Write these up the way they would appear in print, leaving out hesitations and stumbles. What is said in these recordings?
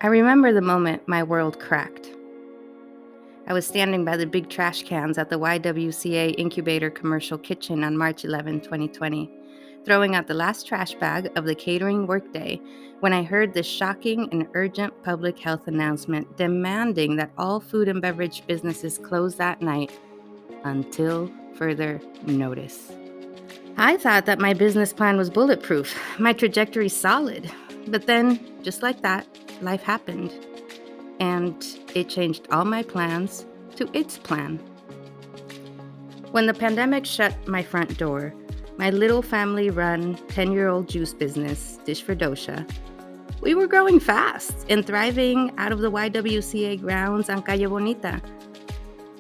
I remember the moment my world cracked. I was standing by the big trash cans at the YWCA Incubator Commercial Kitchen on March 11, 2020, throwing out the last trash bag of the catering workday when I heard the shocking and urgent public health announcement demanding that all food and beverage businesses close that night until further notice. I thought that my business plan was bulletproof, my trajectory solid, but then, just like that, life happened. And it changed all my plans to its plan. When the pandemic shut my front door, my little family-run 10-year-old juice business, Dish for Dosha, we were growing fast and thriving out of the YWCA grounds on Calle Bonita.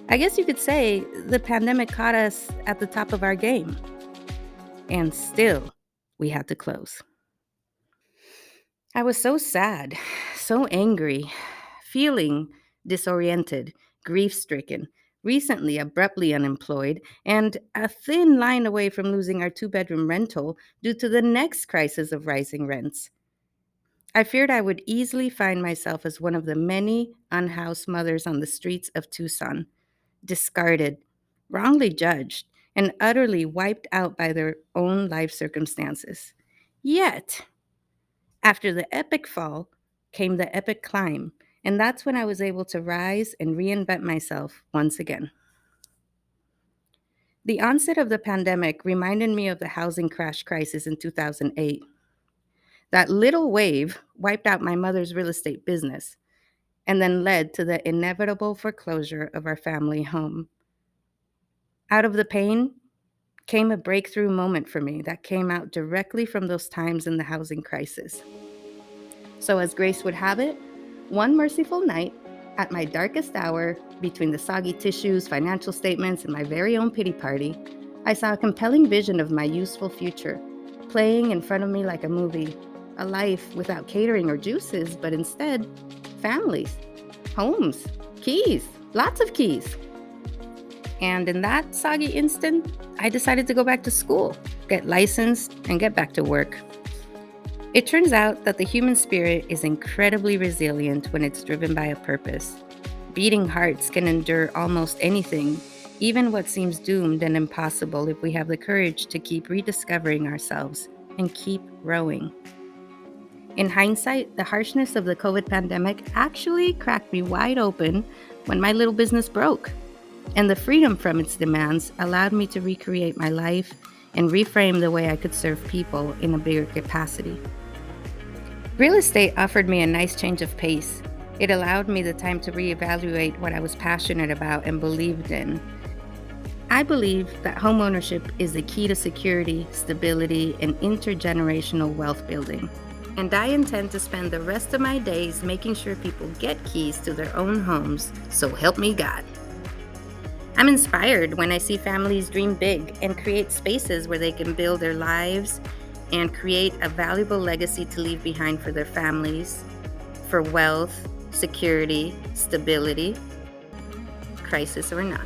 I guess you could say the pandemic caught us at the top of our game. And still, we had to close. I was so sad, so angry, feeling disoriented, grief-stricken, recently abruptly unemployed, and a thin line away from losing our 2-bedroom rental due to the next crisis of rising rents. I feared I would easily find myself as one of the many unhoused mothers on the streets of Tucson, discarded, wrongly judged, and utterly wiped out by their own life circumstances. Yet, after the epic fall came the epic climb, and that's when I was able to rise and reinvent myself once again. The onset of the pandemic reminded me of the housing crash crisis in 2008. That little wave wiped out my mother's real estate business and then led to the inevitable foreclosure of our family home. Out of the pain came a breakthrough moment for me that came out directly from those times in the housing crisis. So, as grace would have it, one merciful night, at my darkest hour, between the soggy tissues, financial statements, and my very own pity party, I saw a compelling vision of my useful future, playing in front of me like a movie, a life without catering or juices, but instead, families, homes, keys, lots of keys. And in that soggy instant, I decided to go back to school, get licensed, and get back to work. It turns out that the human spirit is incredibly resilient when it's driven by a purpose. Beating hearts can endure almost anything, even what seems doomed and impossible, if we have the courage to keep rediscovering ourselves and keep growing. In hindsight, the harshness of the COVID pandemic actually cracked me wide open when my little business broke, and the freedom from its demands allowed me to recreate my life and reframe the way I could serve people in a bigger capacity. Real estate offered me a nice change of pace. It allowed me the time to reevaluate what I was passionate about and believed in. I believe that homeownership is the key to security, stability, and intergenerational wealth building. And I intend to spend the rest of my days making sure people get keys to their own homes, so help me God. I'm inspired when I see families dream big and create spaces where they can build their lives and create a valuable legacy to leave behind for their families, for wealth, security, stability, crisis or not.